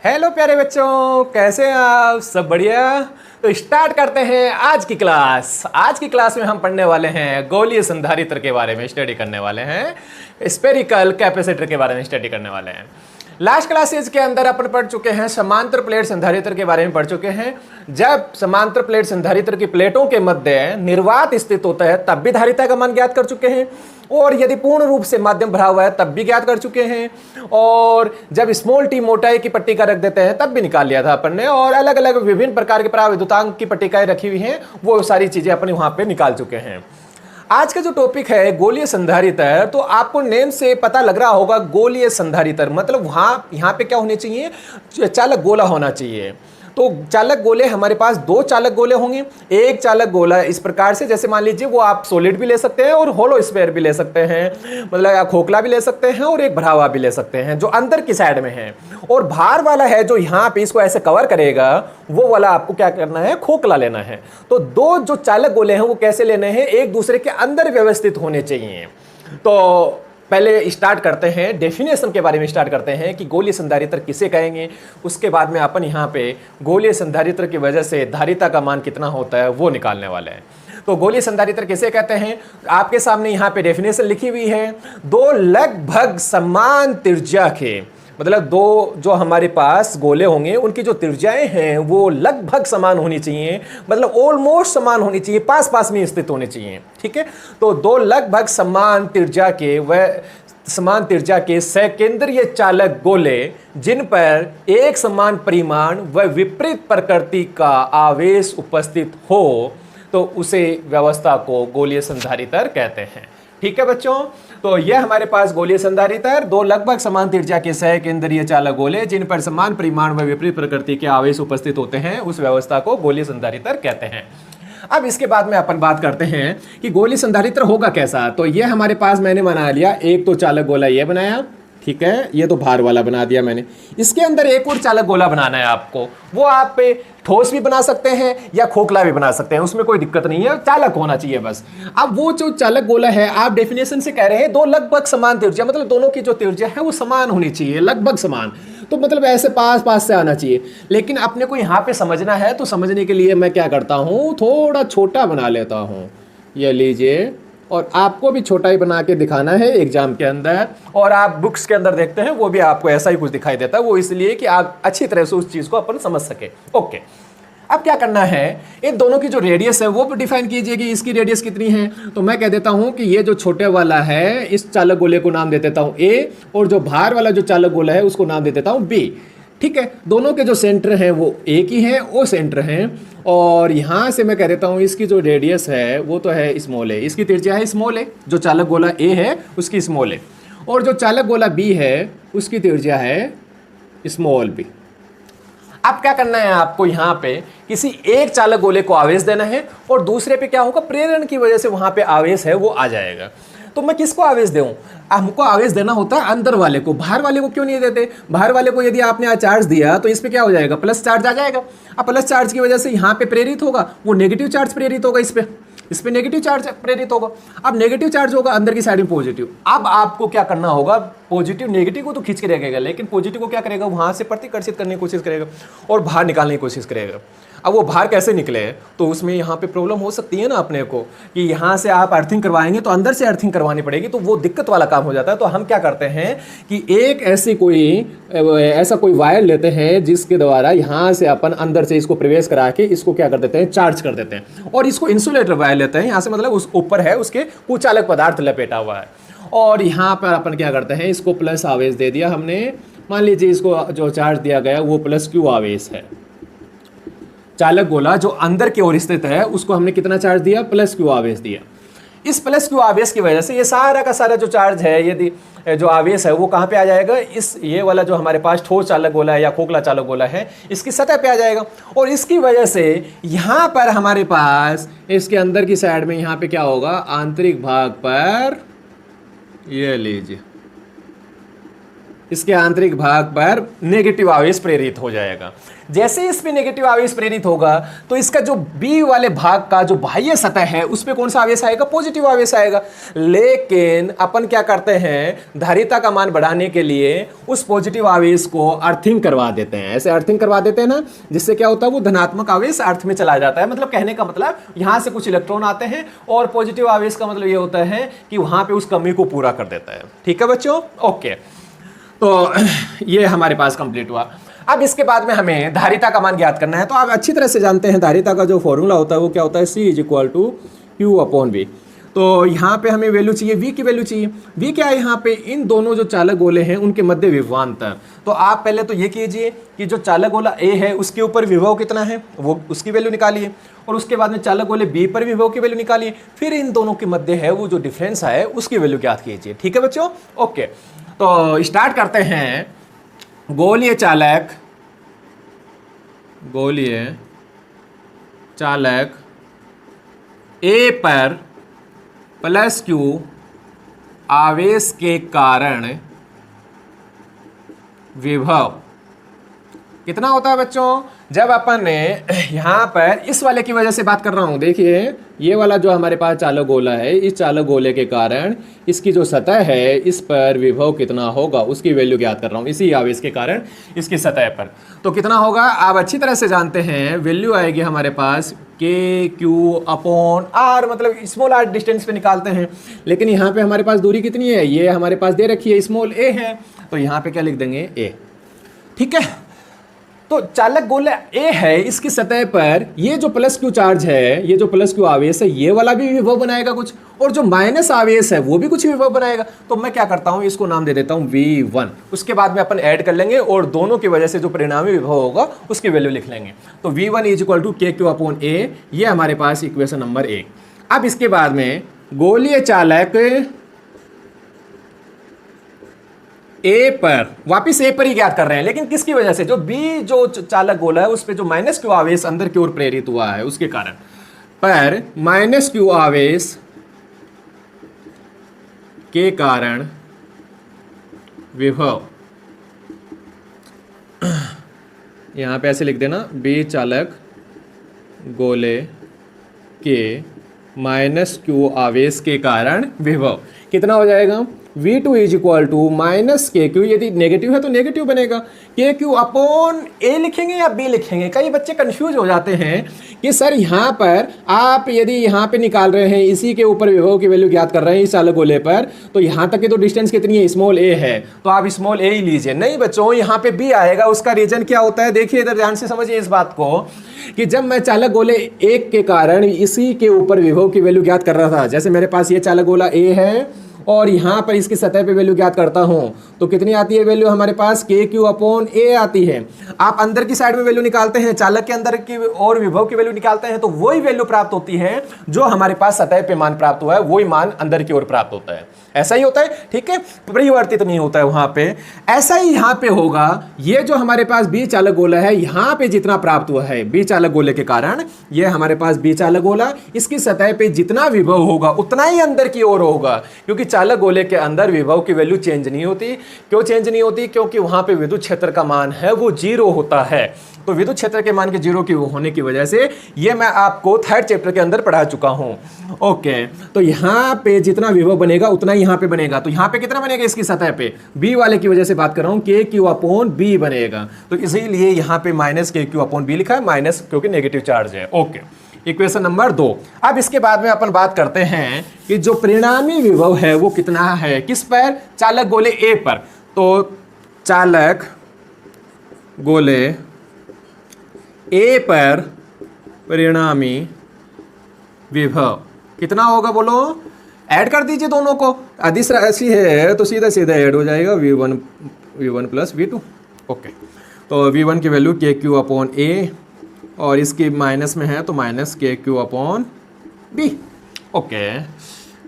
Hello प्यारे बच्चों, कैसे हैं आप? सब बढ़िया। तो स्टार्ट करते हैं आज की क्लास। आज की क्लास में हम पढ़ने वाले हैं गोलीय संधारित्र के बारे में स्टडी करने वाले हैं, स्फेरिकल कैपेसिटर के बारे में स्टडी करने वाले हैं। लास्ट क्लासेज के अंदर अपन पढ़ चुके हैं समांतर प्लेट संधारित्र के बारे में पढ़ चुके हैं। जब समांतर प्लेट संधारित्र की प्लेटों के मध्य निर्वात स्थित होता है तब भी धारिता का मान ज्ञात कर चुके हैं, और यदि पूर्ण रूप से माध्यम भरा हुआ है तब भी ज्ञात कर चुके हैं, और जब स्मॉल टी मोटाई की पट्टिका रख देते हैं तब भी निकाल लिया था अपन ने, और अलग अलग विभिन्न प्रकार के पराविद्युतांक की पट्टिकाएं रखी हुई हैं, वो सारी चीजें अपन वहां पे निकाल चुके हैं। आज का जो टॉपिक है गोलीय संधारित्र, तो आपको नेम से पता लग रहा होगा गोलीय संधारित्र मतलब वहां यहाँ पे क्या होने चाहिए, चालक गोला होना चाहिए। तो चालक गोले हमारे पास दो चालक गोले होंगे। एक चालक गोला इस प्रकार से, जैसे मान लीजिए वो आप सॉलिड भी ले सकते हैं और होलो स्फीयर भी ले सकते हैं, मतलब खोखला भी ले सकते हैं और एक भरा हुआ भी ले सकते हैं, जो अंदर की साइड में है। और बाहर वाला है जो यहाँ पे इसको ऐसे कवर करेगा, वो वाला आपको क्या करना है, खोखला लेना है। तो दो जो चालक गोले हैं वो कैसे लेने हैं, एक दूसरे के अंदर व्यवस्थित होने चाहिए। तो पहले स्टार्ट करते हैं डेफिनेशन के बारे में, स्टार्ट करते हैं कि गोलीय संधारित्र किसे कहेंगे। उसके बाद में अपन यहाँ पे गोलीय संधारित्र की वजह से धारिता का मान कितना होता है वो निकालने वाले हैं। तो गोलीय संधारित्र किसे कहते हैं, आपके सामने यहाँ पे डेफिनेशन लिखी हुई है। दो लगभग समान त्रिज्या के, मतलब दो जो हमारे पास गोले होंगे उनकी जो त्रिज्याएं हैं वो लगभग समान होनी चाहिए, मतलब ऑलमोस्ट समान होनी चाहिए, पास पास में स्थित होने चाहिए। ठीक है, तो दो लगभग समान त्रिज्या के सकेंद्रीय चालक गोले जिन पर एक समान परिमाण व विपरीत प्रकृति का आवेश उपस्थित हो, तो उसे व्यवस्था को गोलीय संधारित्र कहते हैं। ठीक है बच्चों, तो यह हमारे पास गोलीय संधारित्र, दो लगभग समान त्रिज्या के सकेंद्रीय चालक गोले जिन पर समान परिमाण व विपरीत प्रकृति के आवेश उपस्थित होते हैं, उस व्यवस्था को गोलीय संधारित्र कहते हैं। अब इसके बाद में अपन बात करते हैं कि गोलीय संधारित्र होगा कैसा। तो यह हमारे पास मैंने बना लिया, एक तो चालक गोला ये बनाया, ठीक है, ये तो भार वाला बना दिया मैंने। इसके अंदर एक और चालक गोला बनाना है आपको, वो आप ठोस भी बना सकते हैं या खोखला भी बना सकते हैं, उसमें कोई दिक्कत नहीं है, चालक होना चाहिए बस। अब वो जो चालक गोला है, आप डेफिनेशन से कह रहे हैं दो लगभग समान त्रिज्या, मतलब दोनों की जो त्रिज्या है वो समान होनी चाहिए, लगभग समान, तो मतलब ऐसे पास पास से आना चाहिए। लेकिन अपने को यहाँ पे समझना है, तो समझने के लिए मैं क्या करता हूँ, थोड़ा छोटा बना लेता हूँ, ये लीजिए, और आपको भी छोटा ही बना के दिखाना है एग्जाम के अंदर, और आप बुक्स के अंदर देखते हैं वो भी आपको ऐसा ही कुछ दिखाई देता है, वो इसलिए कि आप अच्छी तरह से उस चीज़ को अपन समझ सके। ओके, अब क्या करना है, इन दोनों की जो रेडियस है वो भी डिफाइन कीजिए कि इसकी रेडियस कितनी है। तो मैं कह देता हूं कि ये जो छोटे वाला है इस चालक गोले को नाम दे देता हूं ए, और जो बाहर वाला जो चालक गोला है उसको नाम दे देता हूं बी। ठीक है, दोनों के जो सेंटर हैं वो एक ही हैं, वो सेंटर हैं, और यहाँ से मैं कह देता हूँ इसकी जो रेडियस है वो तो है स्मॉल है, इसकी त्रिज्या है स्मॉल है, जो चालक गोला ए है उसकी स्मॉल है, और जो चालक गोला बी है उसकी त्रिज्या है स्मॉल बी। अब क्या करना है आपको, यहाँ पे किसी एक चालक गोले को आवेश देना है, और दूसरे पे क्या होगा, प्रेरण की वजह से वहाँ पे आवेश है वो आ जाएगा। तो मैं किसको आवेश दूं, हमको आवेश देना होता है अंदर वाले को, बाहर वाले को क्यों नहीं देते। बाहर वाले को यदि आपने आज चार्ज दिया तो इस पे क्या हो जाएगा, प्लस चार्ज आ जाएगा। अब प्लस चार्ज की वजह से यहाँ पे प्रेरित होगा, वो नेगेटिव चार्ज प्रेरित होगा, इस पे नेगेटिव चार्ज प्रेरित होगा। अब नेगेटिव चार्ज होगा अंदर की साइड में पॉजिटिव। अब आपको क्या करना होगा, पॉजिटिव नेगेटिव को तो खींच के रखेगा, लेकिन पॉजिटिव को क्या करेगा, वहां से प्रतिकर्षित करने की कोशिश करेगा और बाहर निकालने की कोशिश करेगा। अब वो बाहर कैसे निकले, तो उसमें यहाँ पे प्रॉब्लम हो सकती है ना अपने को, कि यहाँ से आप अर्थिंग करवाएंगे तो अंदर से अर्थिंग करवानी पड़ेगी, तो वो दिक्कत वाला काम हो जाता है। तो हम क्या करते हैं कि एक ऐसा कोई वायर लेते हैं जिसके द्वारा यहाँ से अपन अंदर से इसको प्रवेश करा के इसको क्या कर देते हैं, चार्ज कर देते हैं, और इसको इंसुलेटर वायर लेते हैं यहाँ से, मतलब उस ऊपर है उसके कुचालक पदार्थ लपेटा हुआ है, और यहाँ पर अपन क्या करते हैं, इसको प्लस आवेश दे दिया हमने। मान लीजिए इसको जो चार्ज दिया गया वो प्लस क्यू आवेश है, चालक गोला जो अंदर की ओर स्थित है उसको हमने कितना चार्ज दिया, प्लस क्यू आवेश दिया। इस प्लस क्यू आवेश की वजह से ये सारा का सारा जो चार्ज है, यदि जो आवेश है वो कहाँ पे आ जाएगा, ये वाला जो हमारे पास ठोस चालक गोला है या खोखला चालक गोला है इसकी सतह पे आ जाएगा, और इसकी वजह से यहाँ पर हमारे पास इसके अंदर की साइड में यहाँ पे क्या होगा, आंतरिक भाग पर ये लीजिए इसके आंतरिक भाग पर नेगेटिव आवेश प्रेरित हो जाएगा। जैसे इस पे नेगेटिव आवेश प्रेरित होगा तो इसका जो बी वाले भाग का जो बाह्य सतह है उस पे कौन सा आवेश आएगा? पॉजिटिव आवेश आएगा। लेकिन अपन क्या करते हैं, धारिता का मान बढ़ाने के लिए उस पॉजिटिव आवेश को अर्थिंग करवा देते हैं। ऐसे अर्थिंग करवा देते हैं ना, जिससे क्या होता है, वो धनात्मक आवेश अर्थ में चला जाता है। मतलब कहने का मतलब यहां से कुछ इलेक्ट्रॉन आते हैं और पॉजिटिव आवेश का मतलब ये होता है कि वहां पे उस कमी को पूरा कर देता है। ठीक है बच्चों, ओके। तो ये हमारे पास कंप्लीट हुआ। अब इसके बाद में हमें धारिता का मान ज्ञात करना है। तो आप अच्छी तरह से जानते हैं धारिता का जो फॉर्मूला होता है वो क्या होता है, C = Q/V। तो यहाँ पे हमें वैल्यू चाहिए, V की वैल्यू चाहिए। V क्या है यहाँ पे, इन दोनों जो चालक गोले हैं उनके मध्य विभवांतर। तो आप पहले तो ये कीजिए कि जो चालक गोला A है उसके ऊपर विभव कितना है वो उसकी वैल्यू निकालिए, और उसके बाद में चालक गोले B पर विभव की वैल्यू निकालिए। फिर इन दोनों के मध्य है वो जो डिफरेंस है उसकी वैल्यू ज्ञात कीजिए। ठीक है बच्चों, ओके। तो स्टार्ट करते हैं। गोलीय चालक A पर +Q आवेश के कारण विभव कितना होता है बच्चों? जब अपन यहाँ पर इस वाले की वजह से बात कर रहा हूँ, देखिए ये वाला जो हमारे पास चालक गोला है, इस चालक गोले के कारण इसकी जो सतह है इस पर विभव कितना होगा उसकी वैल्यू ज्ञात कर रहा हूँ, इसी आवेश के कारण इसकी सतह पर। तो कितना होगा आप अच्छी तरह से जानते हैं, वैल्यू आएगी हमारे पास KQ/R, मतलब स्मॉल r डिस्टेंस पे निकालते हैं। लेकिन यहाँ पे हमारे पास दूरी कितनी है, ये हमारे पास दे रखी है स्मॉल a है, तो यहाँ पे क्या लिख देंगे a। ठीक है, तो चालक गोला A है, इसकी सतह पर ये जो +Q चार्ज है, ये जो +Q आवेश है, ये वाला भी विभव बनाएगा कुछ, और जो माइनस आवेश है वो भी कुछ विभव बनाएगा। तो मैं क्या करता हूं, इसको नाम दे देता हूं V1। उसके बाद में अपन ऐड कर लेंगे और दोनों की वजह से जो परिणामी विभव होगा उसकी वैल्यू लिख लेंगे। तो V1 = KQ/A, ये हमारे पास इक्वेशन नंबर 1। अब इसके बाद में गोलीय चालक A पर, वापिस A पर ही ज्ञात कर रहे हैं, लेकिन किसकी वजह से, जो B जो चालक गोला है उस पे जो -Q आवेश अंदर की ओर प्रेरित हुआ है उसके कारण, पर -Q आवेश के कारण विभव, यहां पे ऐसे लिख देना, B चालक गोले के -Q आवेश के कारण विभव कितना हो जाएगा, V2 = -KQ। यदि नेगेटिव है तो नेगेटिव बनेगा, KQ/A लिखेंगे या B लिखेंगे। कई बच्चे कंफ्यूज हो जाते हैं कि सर यहाँ पर आप यदि यहाँ पे निकाल रहे हैं, इसी के ऊपर विभव की वैल्यू ज्ञात कर रहे हैं इस चालक गोले पर, तो यहाँ तक की तो डिस्टेंस कितनी है, स्मॉल a है, तो आप स्मॉल a ही लीजिए। नहीं बच्चों, यहाँ पे B आएगा। उसका रीजन क्या होता है, देखिए इधर ध्यान से समझिए इस बात को, कि जब मैं चालक गोले 1 के कारण इसी के ऊपर विभव की वैल्यू ज्ञात कर रहा था, जैसे मेरे पास ये चालक गोला A है और यहाँ पर इसकी सतह पे वैल्यू ज्ञात करता हूँ, तो कितनी आती है वैल्यू हमारे पास, KQ/A आती है। आप अंदर की साइड में वैल्यू निकालते हैं, चालक के अंदर की और विभव की वैल्यू निकालते हैं, तो वही वैल्यू प्राप्त होती है जो हमारे पास सतह पे मान प्राप्त हुआ है, वही मान अंदर की ओर प्राप्त होता है। ऐसा ही होता है, ठीक है, परिवर्तित नहीं होता है वहां पे। ऐसा ही यहाँ पे होगा, ये जो हमारे पास B चालक गोला है, यहाँ पे जितना प्राप्त हुआ है B चालक गोले के कारण, ये हमारे पास B चालक गोला, इसकी सतह पे जितना विभव होगा उतना ही अंदर की ओर होगा, क्योंकि चालक गोले के अंदर विभव की वैल्यू चेंज नहीं होती। क्यों चेंज नहीं होती, क्योंकि वहां पे विद्युत क्षेत्र का मान है वो 0 होता है। तो विद्युत क्षेत्र के मान के 0 की होने की वजह से ये मैं आपको 3rd चैप्टर के अंदर पढ़ा चुका हूं। ओके, तो यहाँ पे जितना विभव बनेगा उतना ही यहाँ पे बनेगा। तो यहाँ पे कितना बनेगा इसकी सतह पे, B वाले की वजह से बात कर रहा हूं, KQ/B बनेगा। तो इसीलिए यहाँ पे -KQ/B लिखा है, माइनस क्योंकि नेगेटिव चार्ज है। Okay, equation number 2। अब इसके बाद में अपन बात करते हैं कि जो परिणामी विभव है वो कितना है, किस पर, चालक गोले A पर। तो चालक गोले A पर परिणामी विभव कितना होगा बोलो, ऐड कर दीजिए दोनों को, अदिश राशि है तो सीधा सीधा ऐड हो जाएगा, V1 + V2। ओके, तो V1 की वैल्यू KQ/A और इसकी माइनस में है तो -KQ/B। ओके,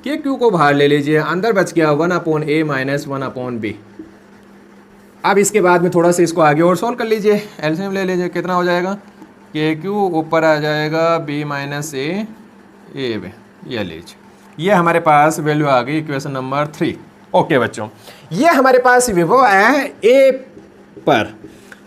KQ को बाहर ले लीजिए, अंदर बच गया 1/A - 1/B। अब इसके बाद में थोड़ा सा इसको आगे और सॉल्व कर लीजिए, एलसीएम ले लीजिए, कितना हो जाएगा, KQ ऊपर आ जाएगा B - A, ये लीजिए, ये हमारे पास वैल्यू आ गई इक्वेशन नंबर 3। ओके बच्चों, ये हमारे पास विभव है ए पर।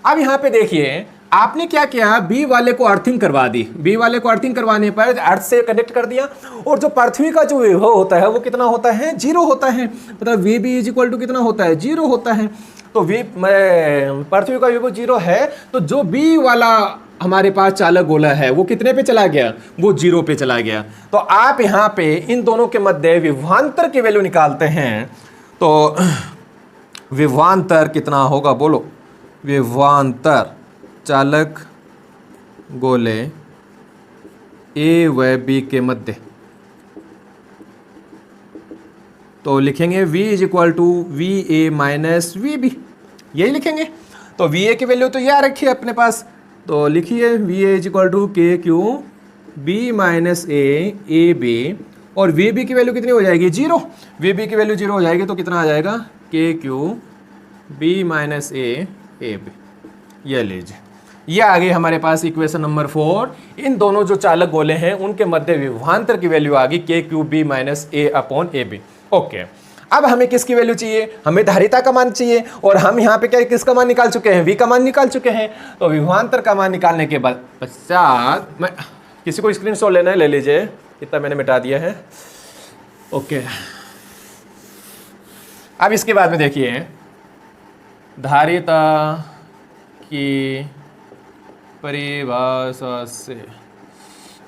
अब यहाँ पे देखिए आपने क्या किया, बी वाले को अर्थिंग करवा दी, बी वाले को अर्थिंग करवाने पर अर्थ से कनेक्ट कर दिया, और जो पृथ्वी का जो विभव होता है वो कितना होता है, 0 होता है। मतलब v b is equal to कितना होता है, 0 होता है। तो वी पृथ्वी का विभव 0 है, तो जो बी वाला हमारे पास चालक गोला है वो कितने पे चला गया, वो 0 पे चला गया। तो आप यहाँ पे इन दोनों के मध्य विभवांतर की वैल्यू निकालते हैं, तो विभवांतर कितना होगा, बोलो। विभवांतर चालक गोले ए व बी के मध्य, तो लिखेंगे v is equal to v a minus v b, यही लिखेंगे। तो वी ए की वैल्यू तो यह रखिए अपने पास, तो लिखिए v a is equal to k q b minus a b, और वी बी की वैल्यू कितनी हो जाएगी, 0। वी बी की वैल्यू 0 हो जाएगी तो कितना आ जाएगा, k q b minus a b. ये लीजिए, ये आ गई हमारे पास इक्वेशन नंबर 4। इन दोनों जो चालक गोले हैं उनके मध्य विभवांतर की वैल्यू आ गई k q b minus a upon a b. Okay, अब हमें किसकी वैल्यू चाहिए, हमें धारिता का मान चाहिए, और हम यहाँ पे क्या किसका मान निकाल चुके हैं, v का मान निकाल चुके हैं। तो विभवांतर का मान निकालने के बाद पश्चात मैं किसी को स्क्रीनशॉट लेना है ले लीजिए, इतना मैंने मिटा दिया है। ओके, अब इसके बाद में देखिए धारिता की परिभाषा से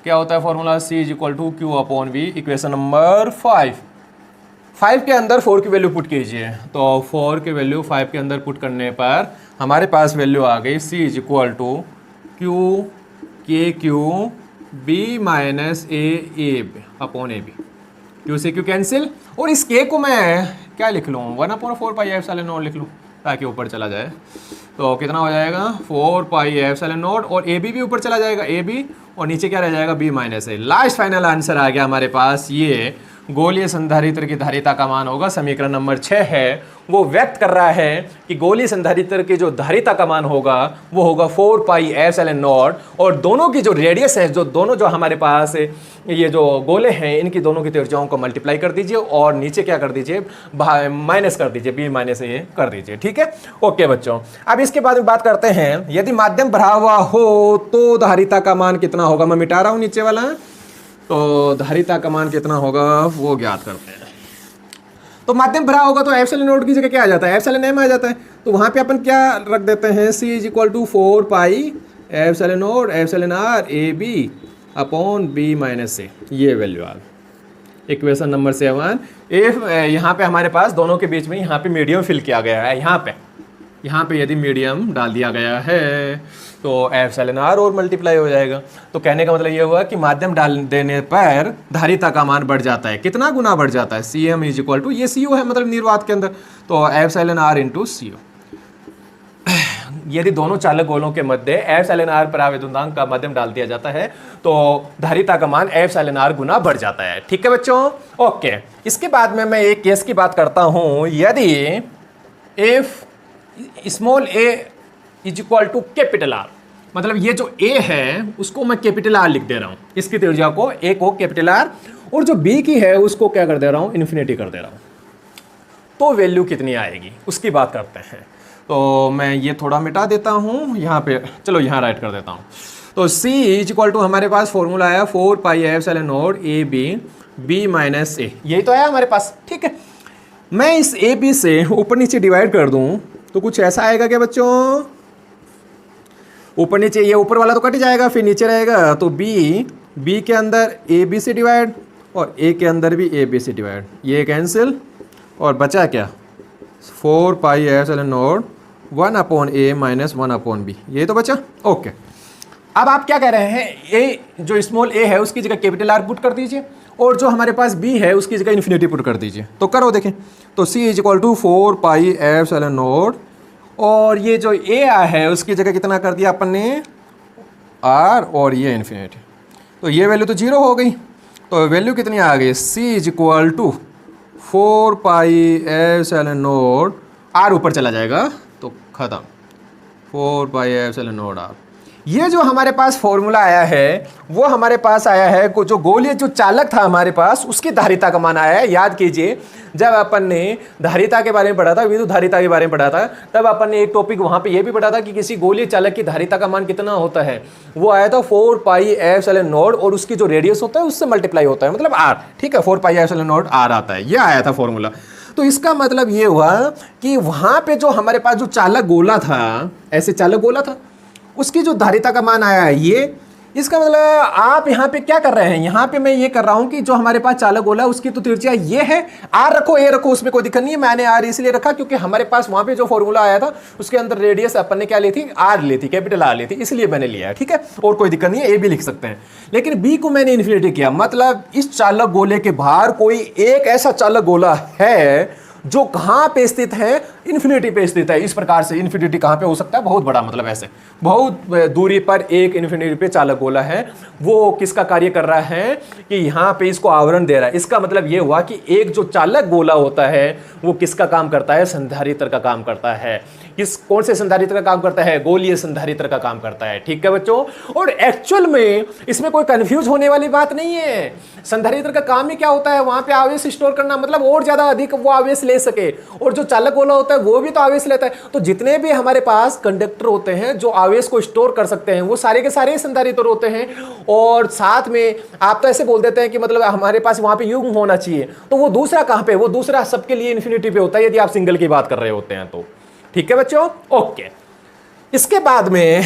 क्या होता है formula, c is equal to q upon v. Equation number 5 के अंदर 4 की वैल्यू पुट कीजिए, तो 4 की वैल्यू 5 के अंदर पुट करने पर हमारे पास वैल्यू आ गई c is equal to q k q b minus a upon a b. Q से क्यू कैंसिल, और इस के को मैं क्या लिख लूँ, 1/4 पाई एप्सिलॉन नॉट लिख लूँ ताकि ऊपर चला जाए। तो कितना हो जाएगा 4 पाई एप्सिलॉन नॉट, और ए बी भी ऊपर चला जाएगा, ए बी, और नीचे क्या रह जाएगा, बी माइनस ए। लास्ट फाइनल आंसर आ गया हमारे पास, ये गोलीय संधारित्र की धारिता का मान होगा। समीकरण नंबर 6 है, वो व्यक्त कर रहा है कि गोलीय संधारित्र की जो धारिता का मान होगा वो होगा 4 पाई एप्सिलॉन नॉट, और दोनों की जो रेडियस है, जो दोनों जो हमारे पास ये जो गोले हैं इनकी दोनों की त्रिज्याओं को मल्टीप्लाई कर दीजिए, और नीचे क्या कर दीजिए, माइनस कर दीजिए, बी माइनस ए कर दीजिए। ठीक है, ओके बच्चों। अब इसके बाद में बात करते हैं, यदि माध्यम भरा हुआ हो तो धारिता का मान कितना होगा। मैं मिटा रहा हूं नीचे वाला, तो धारिता का मान कितना होगा वो ज्ञात करते हैं। तो माध्यम भरा होगा तो एप्सिलॉन नॉट की जगह क्या आ जाता है, एप्सिलॉन एम आ जाता है। तो वहां पे अपन क्या रख देते हैं, c is equal to 4 pi epsilon not epsilon r a b upon b minus a, ये वैल्यू आ गई। Equation number 7। इफ यहाँ पे हमारे पास दोनों के बीच में यहाँ पे मीडियम फिल किया गया है, यहाँ पे यदि मीडियम डाल दिया गया है तो एप्सिलॉन आर और मल्टीप्लाई हो जाएगा। तो कहने का मतलब ये हुआ कि माध्यम डाल देने पर धारिता का मान बढ़ जाता है। कितना गुना बढ़ जाता है, c m is equal to, ये सी ओ है मतलब निर्वात के अंदर, तो epsilon r into c o. यदि दोनों चालक गोलों के मध्य एप्सिलॉन आर पर आवेदनांक का माध्यम डाल दिया जाता है तो धारिता का मान एप्सिलॉन आर गुना बढ़ जाता है। ठीक है बच्चों, ओके। इसके बाद में मैं एक केस की बात करता हूं, यदि if small a is equal to capital r, मतलब ये जो ए है उसको मैं कैपिटल आर लिख दे रहा हूँ, इसकी त्रिज्या को ए को कैपिटल आर, और जो बी की है उसको क्या कर दे रहा हूँ, इन्फिनिटी कर दे रहा हूँ। तो वैल्यू कितनी आएगी उसकी बात करते हैं। तो मैं ये थोड़ा मिटा देता हूँ यहाँ पे, चलो यहाँ राइट कर देता हूँ। तो c इज इक्वल टू हमारे पास फॉर्मूला आया 4 pi epsilon not a b b minus a, यही तो आया हमारे पास। ठीक है, मैं इस ए बी से ऊपर नीचे डिवाइड कर दूँ तो कुछ ऐसा आएगा क्या बच्चों, ऊपर नीचे, ये ऊपर वाला तो कट जाएगा, फिर नीचे रहेगा तो बी के अंदर ए बी से डिवाइड और ए के अंदर भी ए बी से डिवाइड, ये कैंसिल, और बचा क्या 4 pi epsilon naught 1 upon a minus 1 upon b, ये तो बचा। ओके, अब आप क्या कह रहे हैं, ए जो स्मॉल ए है उसकी जगह कैपिटल आर पुट कर दीजिए, और जो हमारे पास बी है उसकी जगह इन्फिनिटी पुट कर दीजिए। तो करो देखें, तो c is equal to 4 pi epsilon naught, और ये जो ए है उसकी जगह कितना कर दिया अपन ने, आर, और ये इन्फिनिटी, तो ये वैल्यू तो 0 हो गई। तो वैल्यू कितनी आ गई, c is equal to 4 pi epsilon naught, r ऊपर चला जाएगा तो खत्म, 4 पाई एप्सिलॉन नॉट आर। ये जो हमारे पास फॉर्मूला आया है वो हमारे पास आया है जो गोलीय जो चालक था हमारे पास उसकी धारिता का मान आया है। याद कीजिए जब अपन ने धारिता के बारे में पढ़ा था, विद्युत धारिता के बारे में पढ़ा था, तब अपन ने एक टॉपिक वहां पे ये भी पढ़ा था कि किसी गोलीय चालक की धारिता का मान कितना होता है। वो आया था 4πε0 और उसकी जो रेडियस होता है उससे मल्टीप्लाई होता है, मतलब r। ठीक है, 4πε0 r आता है, ये आया था फॉर्मूला। तो इसका मतलब ये हुआ कि वहां पे जो हमारे पास जो चालक गोला था, ऐसे चालक गोला था, उसकी जो धारिता का मान आया है ये। इसका मतलब आप यहाँ पे क्या कर रहे हैं, यहाँ पे मैं ये कर रहा हूँ कि जो हमारे पास चालक गोला है उसकी तो त्रिज्या ये है, आर रखो ए रखो, उसमें कोई दिक्कत नहीं है। मैंने आर इसलिए रखा क्योंकि हमारे पास वहाँ पे जो फॉर्मूला आया था उसके अंदर रेडियस अपन ने क्या ली थी, आर ली थी, कैपिटल आर ली थी, इसलिए मैंने लिया। ठीक है, और कोई दिक्कत नहीं है, ए भी लिख सकते हैं। लेकिन बी को मैंने इन्फिनिटी किया, मतलब इस चालक गोले के बाहर कोई एक ऐसा चालक गोला है जो कहां पे स्थित है, इन्फिनिटी पे स्थित है। इस प्रकार से इन्फिनिटी कहां पे हो सकता है, बहुत बड़ा, मतलब ऐसे बहुत दूरी पर एक इन्फिनिटी पे चालक गोला है। वो किसका कार्य कर रहा है कि यहां पे इसको आवरण दे रहा है। इसका मतलब ये हुआ कि एक जो चालक गोला होता है वो किसका काम करता है, संधारित्र का काम करता है। कौन से संधारित्र का काम करता है, गोलीय संधारित्र का काम करता है। ठीक है बच्चों, और एक्चुअल में इसमें कोई कंफ्यूज होने वाली बात नहीं है। संधारित्र का काम ही क्या होता है, वहां पे आवेश स्टोर करना, मतलब और ज्यादा अधिक वो आवेश ले सके। और जो चालक गोला होता है वो भी तो आवेश लेता है। तो जितने भी हमारे पास कंडक्टर होते हैं जो आवेश को स्टोर कर सकते हैं वो सारे के सारे संधारित्र होते हैं। और साथ में आप तो ऐसे बोल देते हैं कि मतलब हमारे पास वहां पे युग्म होना चाहिए, तो वो दूसरा कहां पे, वो दूसरा सबके लिए इन्फिनिटी पे होता है यदि आप सिंगल की बात कर रहे होते हैं तो। ठीक है बच्चों, ओके। इसके बाद में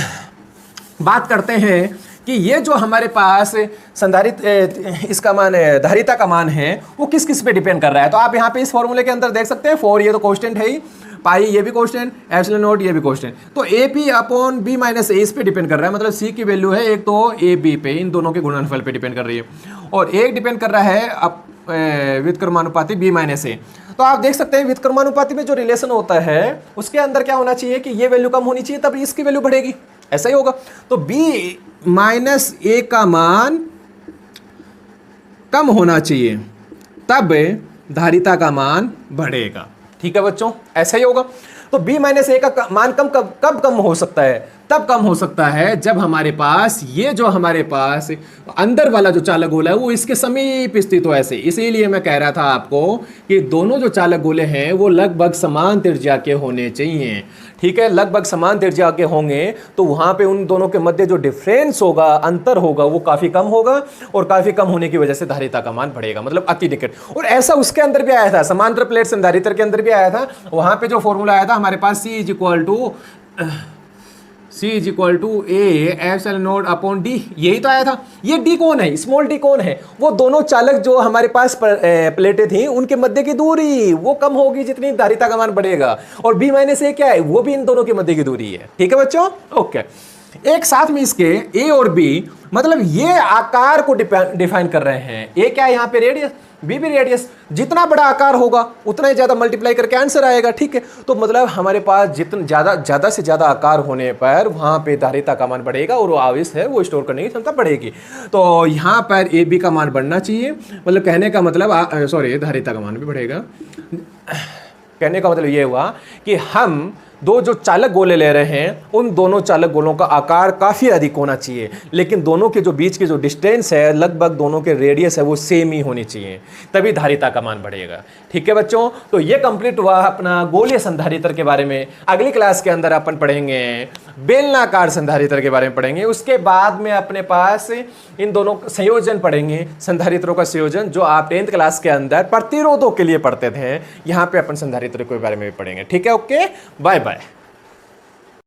बात करते हैं कि ये जो हमारे पास संधारित्र इसका मान है, धारिता का मान है, वो किस किस पे डिपेंड कर रहा है। तो आप यहाँ पे इस फॉर्मूले के अंदर देख सकते हैं, 4 ये तो कांस्टेंट है ही, पाई ये भी कांस्टेंट, एप्सिलॉन नॉट ये भी कांस्टेंट। तो a p upon b minus a इस पे डिपेंड कर रहा है, मतलब सी की वैल्यू है एक तो ए बी पे, इन दोनों के गुणनफल पे डिपेंड कर रही है। और एक डिपेंड कर रहा है व्युत्क्रमानुपाती बी माइनस ए। तो आप देख सकते हैं व्युत्क्रमानुपाती में जो रिलेशन होता है उसके अंदर क्या होना चाहिए कि ये वैल्यू कम होनी चाहिए तब इसकी वैल्यू बढ़ेगी, ऐसा ही होगा। तो b माइनस ए का मान कम होना चाहिए तब धारिता का मान बढ़ेगा। ठीक है बच्चों, ऐसा ही होगा। तो b माइनस ए का मान कब कम हो सकता है, तब कम हो सकता है जब हमारे पास ये जो हमारे पास अंदर वाला जो चालक गोला है वो इसके समीप स्थित हो ऐसे। इसीलिए मैं कह रहा था आपको कि दोनों जो चालक गोले हैं वो लगभग समान त्रिज्या के होने चाहिए। ठीक है, लगभग समान त्रिज्या के होंगे तो वहां पे उन दोनों के मध्य जो डिफरेंस होगा, अंतर होगा, वो काफी कम होगा और काफी कम होने की वजह से धारिता का मान बढ़ेगा, मतलब अति निकट। और ऐसा उसके अंदर भी आया था, समांतर प्लेट संधारित्र के अंदर भी आया था। वहां पे जो फॉर्मूला आया था हमारे पास C is equal to a epsilon naught upon d, यही तो आया था। ये डी कौन है, स्मॉल डी कौन है, वो दोनों चालक जो हमारे पास प्लेटें थी उनके मध्य की दूरी वो कम होगी जितनी धारिता का मान बढ़ेगा। और बी माइनस ए क्या है, वो भी इन दोनों के मध्य की दूरी है। ठीक है बच्चों, ओके। एक साथ में इसके ए और बी, मतलब ये आकार को डिफाइन कर रहे हैं। ए क्या है यहाँ पे, रेडियस, बी भी रेडियस। जितना बड़ा आकार होगा उतना ही ज्यादा मल्टीप्लाई करके आंसर आएगा। ठीक है, तो मतलब हमारे पास जितना ज्यादा से ज्यादा आकार होने पर वहां पे धारिता का मान बढ़ेगा और वो आवेश है वो स्टोर करने की क्षमता बढ़ेगी। तो यहाँ पर ए बी का मान बढ़ना चाहिए, मतलब कहने का मतलब सॉरी धारिता का मान भी बढ़ेगा। कहने का मतलब ये हुआ कि हम दो जो चालक गोले ले रहे हैं उन दोनों चालक गोलों का आकार काफ़ी अधिक होना चाहिए, लेकिन दोनों के जो बीच के जो डिस्टेंस है, लगभग दोनों के रेडियस है वो सेम ही होनी चाहिए, तभी धारिता का मान बढ़ेगा। ठीक है बच्चों, तो ये कंप्लीट हुआ अपना गोलीय संधारित्र के बारे में। अगली क्लास के अंदर अपन पढ़ेंगे बेलनाकार संधारित्र के बारे में पढ़ेंगे। उसके बाद में अपने पास इन दोनों संयोजन पढ़ेंगे, संधारित्रों का संयोजन, जो आप 10th क्लास के अंदर प्रतिरोधों के लिए पढ़ते थे। यहाँ पे अपन संधारित्रों के बारे में भी पढ़ेंगे। ठीक है, ओके, बाय बाय।